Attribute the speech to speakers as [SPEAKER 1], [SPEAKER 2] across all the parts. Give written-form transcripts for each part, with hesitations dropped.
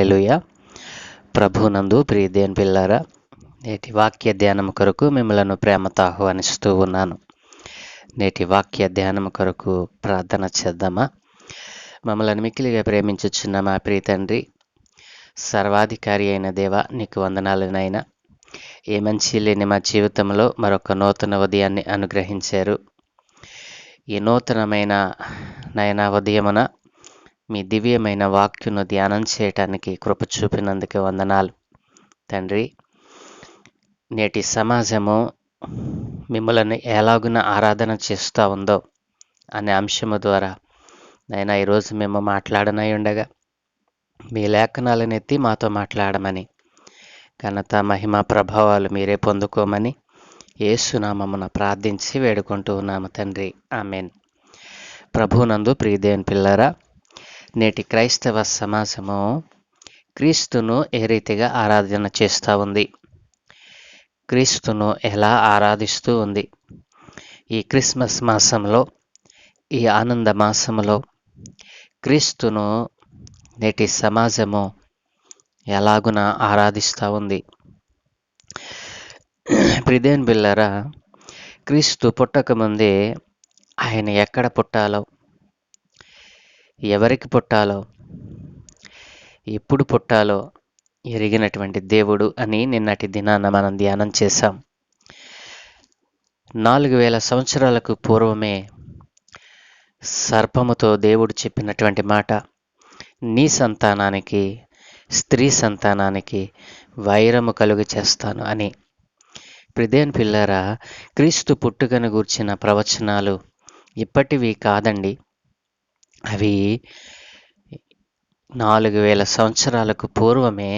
[SPEAKER 1] హల్లెలూయా. ప్రభునందు ప్రియ దేవుని పిల్లారా, నేటి వాక్య ధ్యానం కొరకు మిమ్మలను ప్రేమతో ఆహ్వానిస్తూ ఉన్నాను. నేటి వాక్య ధ్యానం కొరకు ప్రార్థన చేద్దామా? మమ్మల్ని మిక్కిలిగా ప్రేమించుచున్న మా ప్రియ తండ్రి, సర్వాధికారి అయిన దేవ, నీకు వందనాలు నాయనా. ఏ మంచి లేని మా జీవితంలో మరొక నూతన ఉదయాన్ని అనుగ్రహించారు. ఈ నూతనమైన నయనా ఉదయమున మీ దివ్యమైన వాక్యను ధ్యానం చేయటానికి కృప చూపినందుకు వందనాలు తండ్రి. నేటి సమాజము మిమ్మల్ని ఎలాగున ఆరాధన చేస్తూ ఉందో అనే అంశము ద్వారా నైనా ఈరోజు మేము మాట్లాడనై ఉండగా మీ లేఖనాలను ఎత్తి మాతో మాట్లాడమని, ఘనత మహిమ ప్రభావాలు మీరే పొందుకోమని యేసునామమున ప్రార్థించి వేడుకుంటూ ఉన్నాము తండ్రి, ఆమేన్. ప్రభునందు ప్రియ దేవుని పిల్లారా, నేటి క్రైస్తవ సమాజము క్రీస్తును ఏ రీతిగా ఆరాధన చేస్తూ ఉంది, క్రీస్తును ఎలా ఆరాధిస్తూ ఉంది? ఈ క్రిస్మస్ మాసంలో, ఈ ఆనంద మాసంలో క్రీస్తును నేటి సమాజము ఎలాగున ఆరాధిస్తూ ఉంది? ప్రియదేవుని బిళ్ళారా, క్రీస్తు పుట్టకముందే ఆయన ఎక్కడ పుట్టాలో, ఎవరికి పుట్టాలో, ఎప్పుడు పుట్టాలో ఎరిగినటువంటి దేవుడు అని నిన్నటి దినాన మనం ధ్యానం చేశాం. 4000 సంవత్సరాలకు పూర్వమే సర్పముతో దేవుడు చెప్పినటువంటి మాట, నీ సంతానానికి స్త్రీ సంతానానికి వైరము కలుగు చేస్తాను అని. ప్రియదేవుని పిల్లారా, క్రీస్తు పుట్టుకను గూర్చిన ప్రవచనాలు ఇప్పటివి కాదండి. అవి 4000 సంవత్సరాలకు పూర్వమే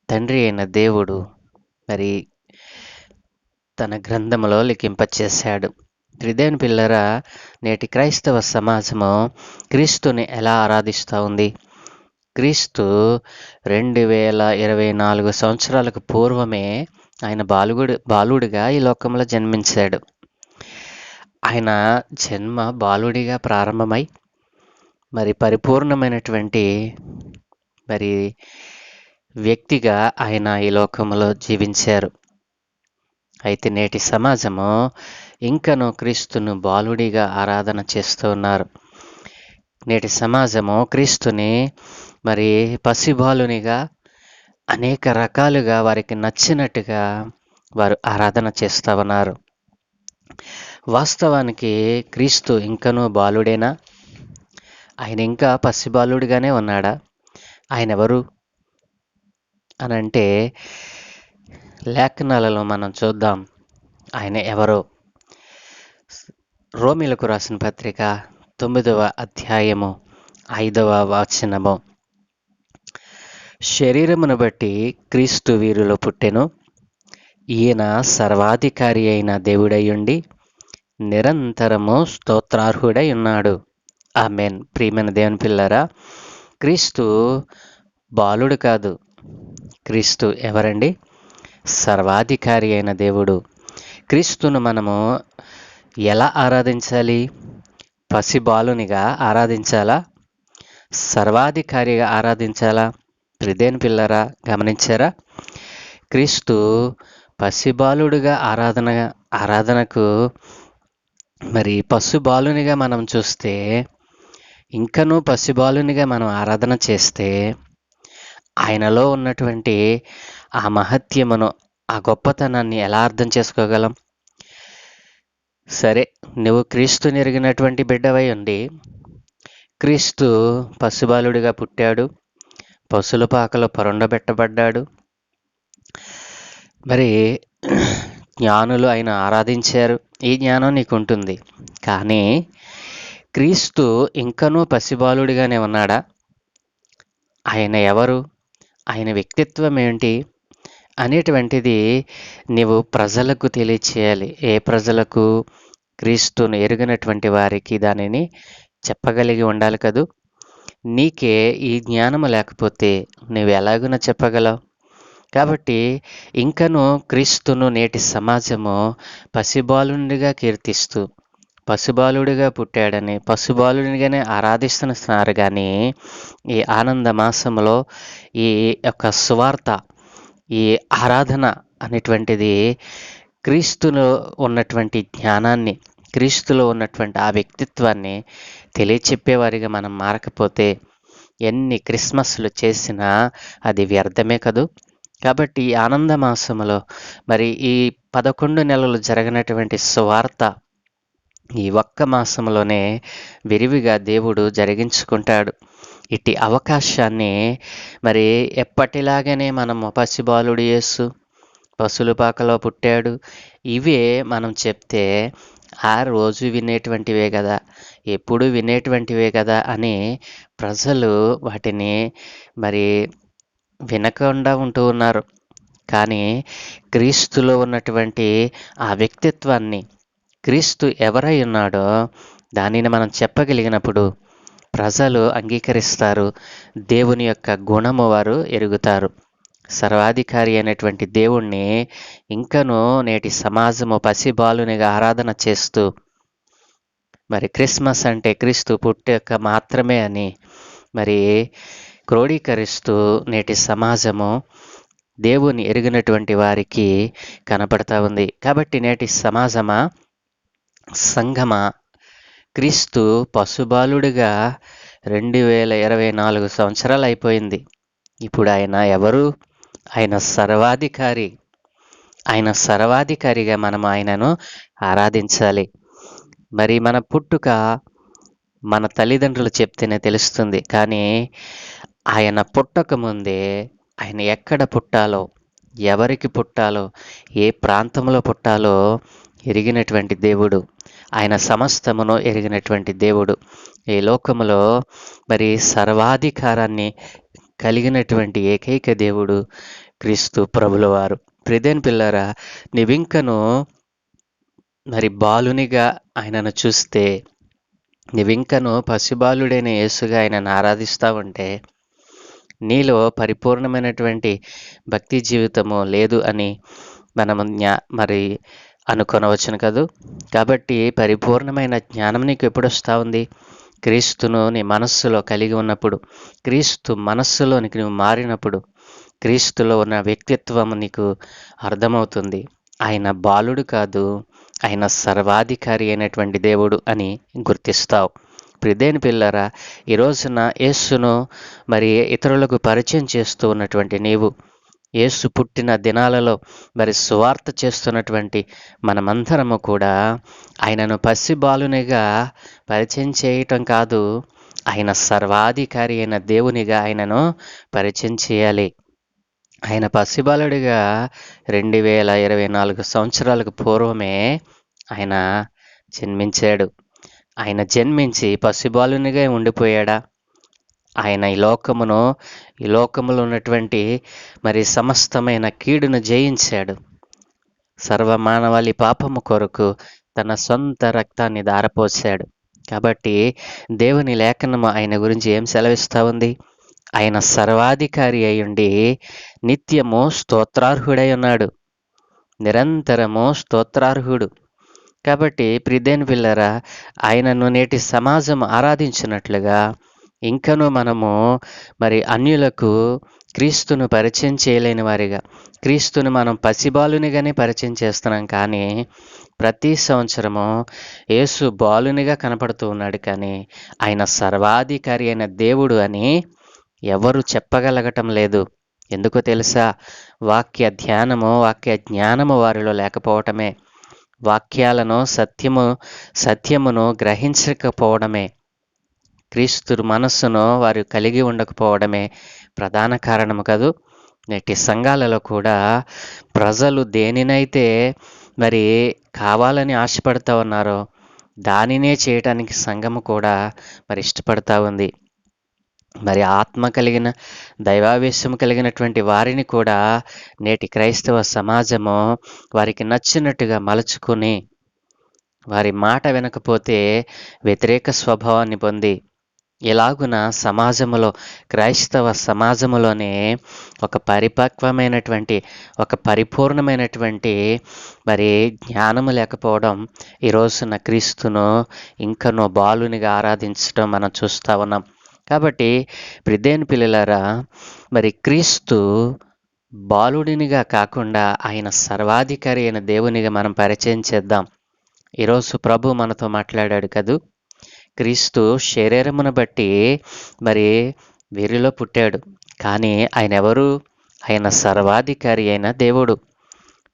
[SPEAKER 1] తండ్రి అయిన దేవుడు మరి తన గ్రంథములో లిఖింపచేశాడు. ప్రియదేవుని పిల్లరా, నేటి క్రైస్తవ సమాజము క్రీస్తుని ఎలా ఆరాధిస్తూ ఉంది? క్రీస్తు 2024 సంవత్సరాలకు పూర్వమే ఆయన బాలుడిగా ఈ లోకంలో జన్మించాడు. ఆయన జన్మ బాలుడిగా ప్రారంభమై మరి పరిపూర్ణమైనటువంటి మరి వ్యక్తిగా ఆయన ఈ లోకంలో జీవించారు. అయితే నేటి సమాజము ఇంకనూ క్రీస్తును బాలుడిగా ఆరాధన చేస్తూ ఉన్నారు. నేటి సమాజము క్రీస్తుని మరి పసిబాలునిగా అనేక రకాలుగా వారికి నచ్చినట్టుగా వారు ఆరాధన చేస్తూ ఉన్నారు. వాస్తవానికి క్రీస్తు ఇంకనూ బాలుడేనా? ఆయన ఇంకా పసిబాలుడిగానే ఉన్నాడా? ఆయన ఎవరు అనంటే లేఖనాలలో మనం చూద్దాం ఆయన ఎవరో. రోమీలకు రాసిన పత్రిక 9వ అధ్యాయము 5వ వచనము, శరీరమును బట్టి క్రీస్తు వీరిలో పుట్టెను, ఈయన సర్వాధికారి అయిన దేవుడయ్యుండి నిరంతరము స్తోత్రార్హుడై ఉన్నాడు. ఆమేన్. ప్రియమైన దేవుని పిల్లరా, క్రీస్తు బాలుడు కాదు. క్రీస్తు ఎవరండి? సర్వాధికారి అయిన దేవుడు. క్రీస్తును మనము ఎలా ఆరాధించాలి? పసిబాలునిగా ఆరాధించాలా? సర్వాధికారిగా ఆరాధించాలా? ప్రియదేవుని పిల్లరా, గమనించారా? క్రీస్తు పసిబాలుడుగా ఆరాధనకు మరి పసిబాలునిగా మనం చూస్తే, ఇంకనూ పసిబాలునిగా మనం ఆరాధన చేస్తే ఆయనలో ఉన్నటువంటి ఆ మహత్యమును, ఆ గొప్పతనాన్ని ఎలా అర్థం చేసుకోగలం? సరే, నువ్వు క్రీస్తుని ఎరిగినటువంటి బిడ్డవై ఉండి, క్రీస్తు పసిబాలుడిగా పుట్టాడు, పశుల పాకలో పరుండబెట్టబడ్డాడు, మరి జ్ఞానులు ఆయన ఆరాధించారు, ఈ జ్ఞానం నీకుంటుంది. కానీ క్రీస్తు ఇంకనూ పసిబాలుడిగానే ఉన్నాడా? ఆయన ఎవరు? ఆయన వ్యక్తిత్వం ఏంటి అనేటువంటిది నీవు ప్రజలకు తెలియచేయాలి. ఏ ప్రజలకు? క్రీస్తును ఎరుగనటువంటి వారికి దానిని చెప్పగలిగి ఉండాలి కదూ. నీకే ఈ జ్ఞానము లేకపోతే నువ్వు ఎలాగున చెప్పగలవు? కాబట్టి ఇంకనూ క్రీస్తును నేటి సమాజము పసిబాలునిగా కీర్తిస్తూ, పశుబాలుడిగా పుట్టాడని పశుబాలుడిగానే ఆరాధిస్తున్నారు కానీ ఈ ఆనంద మాసంలో ఈ యొక్క సువార్త, ఈ ఆరాధన అనేటువంటిది క్రీస్తులో ఉన్నటువంటి జ్ఞానాన్ని, క్రీస్తులో ఉన్నటువంటి ఆ వ్యక్తిత్వాన్ని తెలియచెప్పేవారిగా మనం మారకపోతే ఎన్ని క్రిస్మస్లు చేసినా అది వ్యర్థమే కదూ. కాబట్టి ఈ ఆనంద మాసములో మరి ఈ 11 నెలలు జరగనటువంటి సువార్త ఈ ఒక్క మాసంలోనే విరివిగా దేవుడు జరిగించుకుంటాడు. ఇట్టి అవకాశాన్ని మరి ఎప్పటిలాగానే మనము పసిబాలుడు యేసు పశువుల పాకలో పుట్టాడు ఇవే మనం చెప్తే ఆ రోజు వినేటువంటివే కదా, ఎప్పుడు వినేటువంటివే కదా అని ప్రజలు వాటిని మరి వినకుండా ఉంటూ ఉన్నారు. కానీ క్రీస్తులో ఉన్నటువంటి ఆ వ్యక్తిత్వాన్ని, క్రీస్తు ఎవరై ఉన్నాడో దానిని మనం చెప్పగలిగినప్పుడు ప్రజలు అంగీకరిస్తారు. దేవుని యొక్క గుణము వారు ఎరుగుతారు. సర్వాధికారి అయినటువంటి దేవుణ్ణి ఇంకనూ నేటి సమాజము పసిబాలునిగా ఆరాధన చేస్తూ మరి క్రిస్మస్ అంటే క్రీస్తు పుట్టాక మాత్రమే అని మరి క్రోడీకరిస్తూ నేటి సమాజము దేవుని ఎరిగినటువంటి వారికి కనపడతా ఉంది. కాబట్టి నేటి సమాజమా, సంఘమా, క్రీస్తు పశుబాలుడిగా 2024 సంవత్సరాలు అయిపోయింది. ఇప్పుడు ఆయన ఎవరు? ఆయన సర్వాధికారి. ఆయన సర్వాధికారిగా మనం ఆయనను ఆరాధించాలి. మరి మన పుట్టుక మన తల్లిదండ్రులు చెప్తేనే తెలుస్తుంది. కానీ ఆయన పుట్టక ముందే ఆయన ఎక్కడ పుట్టాలో, ఎవరికి పుట్టాలో, ఏ ప్రాంతంలో పుట్టాలో ఎరిగినటువంటి దేవుడు. ఆయన సమస్తమును ఎరిగినటువంటి దేవుడు. ఈ లోకములో మరి సర్వాధికారాన్ని కలిగినటువంటి ఏకైక దేవుడు క్రీస్తు ప్రభుల వారు. ప్రియదేని పిల్లరా, నీవింకను మరి బాలునిగా ఆయనను చూస్తే, నీవింకను పసిబాలుడైన యేసుగా ఆయనను ఆరాధిస్తూ ఉంటే నీలో పరిపూర్ణమైనటువంటి భక్తి జీవితము లేదు అని మనము మరి అనుకొనవచ్చును కదూ. కాబట్టి పరిపూర్ణమైన జ్ఞానం నీకు ఎప్పుడు వస్తూ ఉంది? క్రీస్తును నీ మనస్సులో కలిగి ఉన్నప్పుడు, క్రీస్తు మనస్సులోనికి నువ్వు మారినప్పుడు, క్రీస్తులో ఉన్న వ్యక్తిత్వం నీకు అర్థమవుతుంది. ఆయన బాలుడు కాదు, ఆయన సర్వాధికారి అయినటువంటి దేవుడు అని గుర్తిస్తావు. ప్రియదేని పిల్లరా, ఈ రోజున యేసును మరి ఇతరులకు పరిచయం చేస్తూ ఉన్నటువంటి నీవు, యేసు పుట్టిన దినాలలో మరి సువార్త చేస్తున్నటువంటి మనమందరము కూడా ఆయనను పసిబాలునిగా పరిచయం చేయటం కాదు, ఆయన సర్వాధికారి అయిన దేవునిగా ఆయనను పరిచయం చేయాలి. ఆయన పసిబాలుడిగా 2024 సంవత్సరాలకు పూర్వమే ఆయన జన్మించాడు. ఆయన జన్మించి పసిబాలునిగా ఉండిపోయాడా? ఆయన ఈ లోకములో ఉన్నటువంటి మరి సమస్తమైన కీడును జయించాడు. సర్వమానవాళి పాపము కొరకు తన సొంత రక్తాన్ని ధారపోసాడు. కాబట్టి దేవుని లేఖనము ఆయన గురించి ఏం సెలవిస్తూ ఉంది? ఆయన సర్వాధికారి అయ్యుండి నిత్యము స్తోత్రార్హుడై ఉన్నాడు, నిరంతరము స్తోత్రార్హుడు. కాబట్టి ప్రియదేని పిల్లరా, ఆయనను నేటి సమాజం ఆరాధించినట్లుగా ఇంకనూ మనము మరి అన్యులకు క్రీస్తును పరిచయం చేయలేని వారిగా, క్రీస్తును మనం పసిబాలునిగానే పరిచయం చేస్తున్నాం. కానీ ప్రతి సంవత్సరము యేసు బాలునిగా కనపడుతూ ఉన్నాడు, కానీ ఆయన సర్వాధికారి అయిన దేవుడు అని ఎవరు చెప్పగలగటం లేదు. ఎందుకో తెలుసా? వాక్య జ్ఞానము వారిలో లేకపోవటమే, వాక్యాలను సత్యమును గ్రహించకపోవడమే, క్రీస్తు మనస్సును వారు కలిగి ఉండకపోవడమే ప్రధాన కారణము కదూ. నేటి సంఘాలలో కూడా ప్రజలు దేనినైతే మరి కావాలని ఆశపడతా ఉన్నారో దానినే చేయటానికి సంఘము కూడా మరి ఇష్టపడతా ఉంది. మరి ఆత్మ కలిగిన, దైవావేశం కలిగినటువంటి వారిని కూడా నేటి క్రైస్తవ సమాజము వారికి నచ్చినట్టుగా మలుచుకుని, వారి మాట వినకపోతే వ్యతిరేక స్వభావాన్ని పొంది ఇలాగున సమాజములో, క్రైస్తవ సమాజములోనే ఒక పరిపక్వమైనటువంటి, ఒక పరిపూర్ణమైనటువంటి మరి జ్ఞానము లేకపోవడం, ఈ రోజున క్రీస్తును ఇంకనూ బాలునిగా ఆరాధించడం మనం చూస్తూ ఉన్నాం. కాబట్టి ప్రిదేని పిల్లలారా, మరి క్రీస్తు బాలుడినిగా కాకుండా ఆయన సర్వాధికారి అయిన దేవునిగా మనం పరిచయం చేద్దాం. ఈరోజు ప్రభు మనతో మాట్లాడాడు కదూ. క్రీస్తు శరీరమును బట్టి మరి వీరిలో పుట్టాడు, కానీ ఆయన ఎవరు? ఆయన సర్వాధికారి అయిన దేవుడు.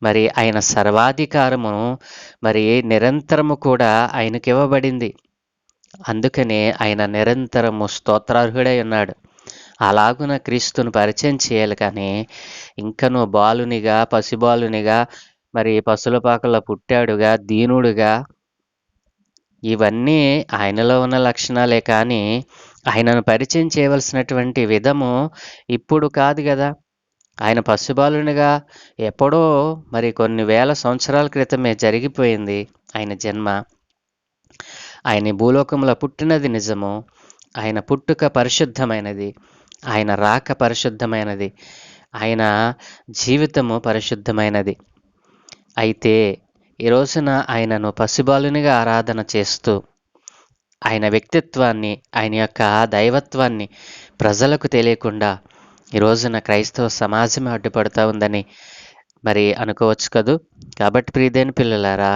[SPEAKER 1] మరి ఆయన సర్వాధికారము మరి నిరంతరము కూడా ఆయనకి ఇవ్వబడింది. అందుకనే ఆయన నిరంతరము స్తోత్రార్హుడై ఉన్నాడు. అలాగున క్రీస్తును పరిచయం చేయాలి, కానీ ఇంకనూ బాలునిగా, పసిబాలునిగా, మరి పసులపాకలో పుట్టాడుగా, దీనుడుగా, ఇవన్నీ ఆయనలో ఉన్న లక్షణాలే, కానీ ఆయనను పరిచయం చేయవలసినటువంటి విధము ఇప్పుడు కాదు కదా. ఆయన పసిబాలునిగా ఎప్పుడో మరి కొన్ని వేల సంవత్సరాల క్రితమే జరిగిపోయింది ఆయన జన్మ. ఆయన భూలోకంలో పుట్టినది నిజము. ఆయన పుట్టుక పరిశుద్ధమైనది, ఆయన రాక పరిశుద్ధమైనది, ఆయన జీవితము పరిశుద్ధమైనది. అయితే ఈ రోజున ఆయనను పసిబాలునిగా ఆరాధన చేస్తూ ఆయన వ్యక్తిత్వాన్ని, ఆయన యొక్క దైవత్వాన్ని ప్రజలకు తెలియకుండా ఈ రోజున క్రైస్తవ సమాజమే అడ్డుపడుతూ ఉందని మరి అనుకోవచ్చు కదూ. కాబట్టి ప్రియదేని పిల్లలారా,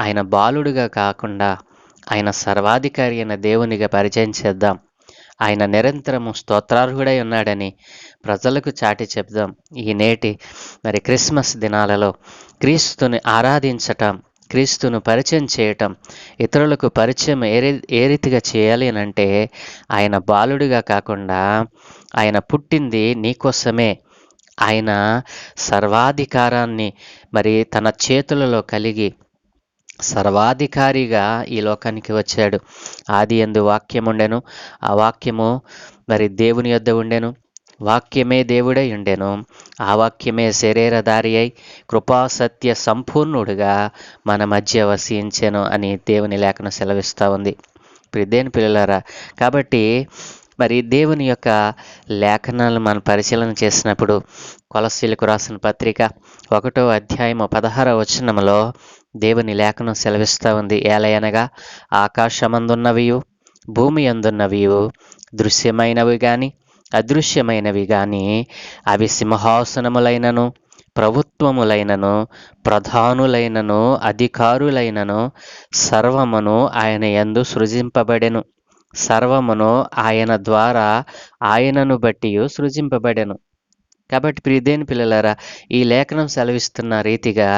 [SPEAKER 1] ఆయన బాలుడుగా కాకుండా ఆయన సర్వాధికారి అయిన దేవునిగా పరిచయం చేద్దాం. ఆయన నిరంతరము స్తోత్రార్హుడై ఉన్నాడని ప్రజలకు చాటి చెప్దాం. ఈ నేటి మరి క్రిస్మస్ దినాలలో క్రీస్తుని ఆరాధించటం, క్రీస్తును పరిచయం చేయటం, ఇతరులకు పరిచయం ఏ రీతిగా చేయాలి అని అంటే, ఆయన బాలుడిగా కాకుండా ఆయన పుట్టింది నీకోసమే. ఆయన సర్వాధికారాన్ని మరి తన చేతులలో కలిగి సర్వాధికారిగా ఈ లోకానికి వచ్చాడు. ఆది యందు వాక్యం ఉండెను, ఆ వాక్యము మరి దేవుని యొద్ద ఉండెను, వాక్యమే దేవుడై ఉండెను, ఆ వాక్యమే శరీరధారి అయి కృపా సత్య సంపూర్ణుడుగా మన మధ్య వసించెను అని దేవుని లేఖనం సెలవిస్తూ ఉంది. ప్రియదేని పిల్లలారా, కాబట్టి మరి దేవుని యొక్క లేఖనాలను మనం పరిశీలన చేసినప్పుడు కొలస్సీలకు రాసిన పత్రిక 1వ అధ్యాయము 16వ వచనములో దేవుని లేఖనం సెలవిస్తూ ఉంది. ఏలయనగా ఆకాశమందున్నవియు భూమి అందున్నవియు దృశ్యమైనవి గాని అదృశ్యమైనవి గాని అవి సింహాసనములైనను ప్రభుత్వములైనను ప్రధానులైనను అధికారులైనను సర్వమును ఆయన యందు సృజింపబడెను. సర్వమును ఆయన ద్వారా ఆయనను బట్టి సృజింపబడెను. కాబట్టి ప్రియదేని పిల్లలారా, ఈ లేఖనం సెలవిస్తున్న రీతిగా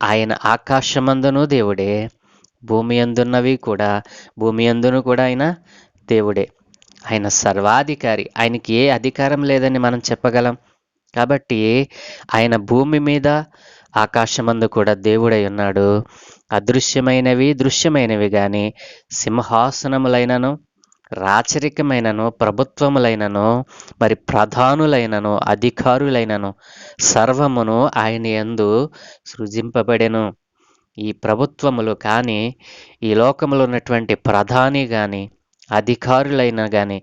[SPEAKER 1] ఆయన ఆకాశమందును దేవుడే, భూమి అందున్నవి కూడా, భూమి అందును కూడా ఆయన దేవుడే. ఆయన సర్వాధికారి. ఆయనకి ఏ అధికారం లేదని మనం చెప్పగలం. కాబట్టి ఆయన భూమి మీద ఆకాశమందు కూడా దేవుడై ఉన్నాడు. అదృశ్యమైనవి దృశ్యమైనవి కానీ సింహాసనములైనను రాచరికమైనను ప్రభుత్వములైనను మరి ప్రధానులైనను అధికారులైనను సర్వమును ఆయన యందు సృజింపబడెను. ఈ ప్రభుత్వములు కానీ, ఈ లోకములో ఉన్నటువంటి ప్రధాని కానీ, అధికారులైనా కానీ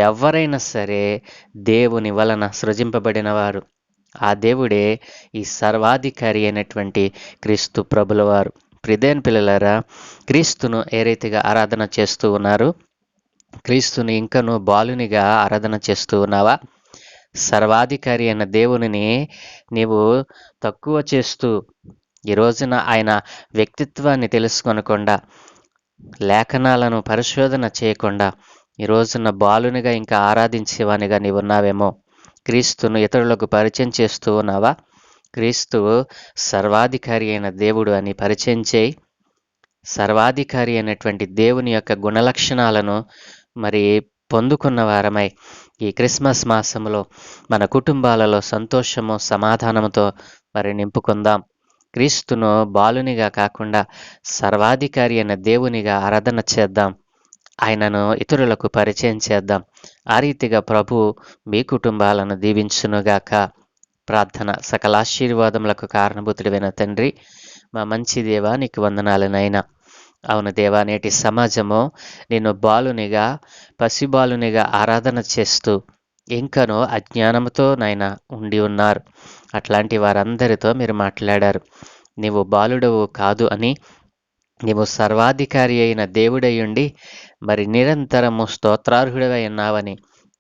[SPEAKER 1] ఎవరైనా సరే దేవుని వలన సృజింపబడిన వారు. ఆ దేవుడే ఈ సర్వాధికారి అయినటువంటి క్రీస్తు ప్రభుల వారు. ప్రియదేని పిల్లలారా, క్రీస్తును ఏ రీతిగా ఆరాధన చేస్తూ ఉన్నారు? క్రీస్తుని ఇంకను బాలునిగా ఆరాధన చేస్తూ ఉన్నావా? సర్వాధికారి అయిన దేవునిని నీవు తక్కువ చేస్తూ ఈ రోజున ఆయన వ్యక్తిత్వాన్ని తెలుసుకొనకుండా, లేఖనాలను పరిశోధన చేయకుండా ఈ రోజున బాలునిగా ఇంకా ఆరాధించేవానిగా నీవు ఉన్నావేమో. క్రీస్తును ఇతరులకు పరిచయం చేస్తూ ఉన్నావా? క్రీస్తు సర్వాధికారి అయిన దేవుడు అని పరిచయం చేయి. సర్వాధికారి అయినటువంటి దేవుని యొక్క గుణలక్షణాలను మరి పొందుకున్న వారమై ఈ క్రిస్మస్ మాసంలో మన కుటుంబాలలో సంతోషము సమాధానముతో మరి నింపుకుందాం. క్రీస్తును బాలునిగా కాకుండా సర్వాధికారి అయిన దేవునిగా ఆరాధన చేద్దాం. ఆయనను ఇతరులకు పరిచయం చేద్దాం. ఆ రీతిగా ప్రభు మీ కుటుంబాలను దీవించునుగాక. ప్రార్థన. సకల ఆశీర్వాదములకు కారణభూతుడైన తండ్రి, మా మంచి దేవా, నీకు వందనాలనైనా. అవును దేవా, నేటి సమాజము నిన్ను బాలునిగా, పసిబాలునిగా ఆరాధన చేస్తూ ఇంకనూ అజ్ఞానముతో నాయన ఉండి ఉన్నారు. అట్లాంటి వారందరితో మీరు మాట్లాడారు. నీవు బాలుడవు కాదు అని, నీవు సర్వాధికారి అయిన దేవుడయ్యుండి మరి నిరంతరము స్తోత్రార్హుడవై ఉన్నావని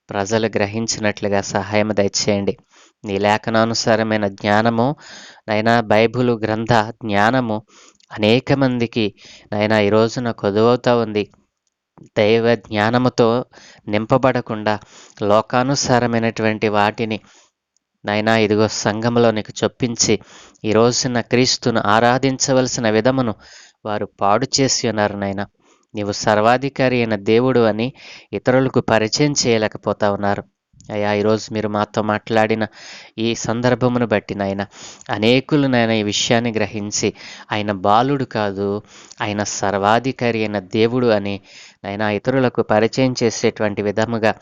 [SPEAKER 1] ప్రజలు గ్రహించినట్లుగా సహాయం దయచేయండి. నీ లేఖనానుసారమైన జ్ఞానము నైనా బైబిలు గ్రంథ జ్ఞానము అనేక మందికి నైనా ఈ రోజున కొదువవుతా ఉంది. దైవ జ్ఞానముతో నింపబడకుండా లోకానుసారమైనటువంటి వాటిని నైనా ఇదిగో సంఘములో నీకు చొప్పించి ఈ రోజున క్రీస్తును ఆరాధించవలసిన విధమును వారు పాడు చేసి ఉన్నారు నాయన. నీవు సర్వాధికారి అయిన దేవుడు అని ఇతరులకు పరిచయం చేయలేకపోతా ఉన్నారు. అయ్యా, ఈరోజు మీరు మాతో మాట్లాడిన ఈ సందర్భమును బట్టి నాయన అనేకులు నాయన ఈ విషయాన్ని గ్రహించి ఆయన బాలుడు కాదు, ఆయన సర్వాధికారి అయిన దేవుడు అని నాయన ఇతరులకు పరిచయం చేసేటువంటి విధముగా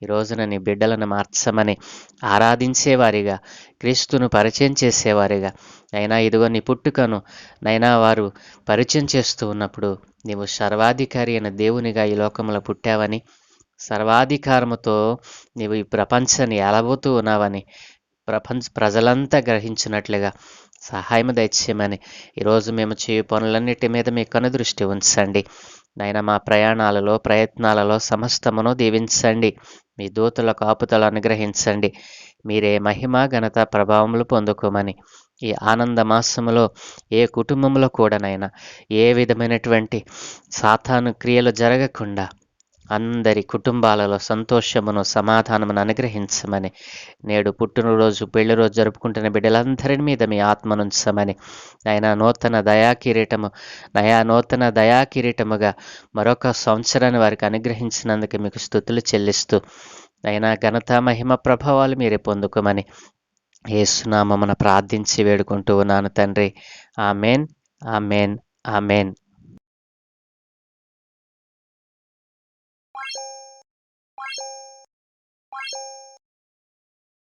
[SPEAKER 1] ఈ రోజున నీ బిడ్డలను మార్చమని, ఆరాధించేవారిగా, క్రీస్తును పరిచయం చేసేవారిగా నైనా ఇదిగో నీ పుట్టుకను నైనా వారు పరిచయం చేస్తూ ఉన్నప్పుడు నీవు సర్వాధికారి అయిన దేవునిగా ఈ లోకంలో పుట్టావని, సర్వాధికారముతో నీవు ఈ ప్రపంచాన్ని ఏలబోతూ ఉన్నావని ప్రజలంతా గ్రహించినట్లుగా సహాయం దయచేయమని ఈరోజు మేము చేయు పనులన్నిటి మీద మీ కనుదృష్టి ఉంచండి. నాయన మా ప్రయాణాలలో, ప్రయత్నాలలో సమస్తమును దీవించండి. మీ దూతల కాపుదలు అనుగ్రహించండి. మీరే మహిమ, ఘనత, ప్రభావములు పొందుకోమని ఈ ఆనంద మాసములో ఏ కుటుంబంలో కూడానైనా ఏ విధమైనటువంటి సాతాను క్రియలు జరగకుండా అందరి కుటుంబాలలో సంతోషమును, సమాధానమును అనుగ్రహించమని, నేడు పుట్టినరోజు, పెళ్లి రోజు జరుపుకుంటున్న బిడ్డలందరి మీద మీ ఆత్మనుంచమని, నూతన దయా కిరీటముగా మరొక సంవత్సరాన్ని వారికి అనుగ్రహించినందుకు మీకు స్తుతులు చెల్లిస్తూ ఘనత, మహిమ, ప్రభావాలు మీరే పొందుకోమని యేసునామమున ప్రార్థించి వేడుకుంటూ ఉన్నాను తండ్రి. Amen, amen, amen.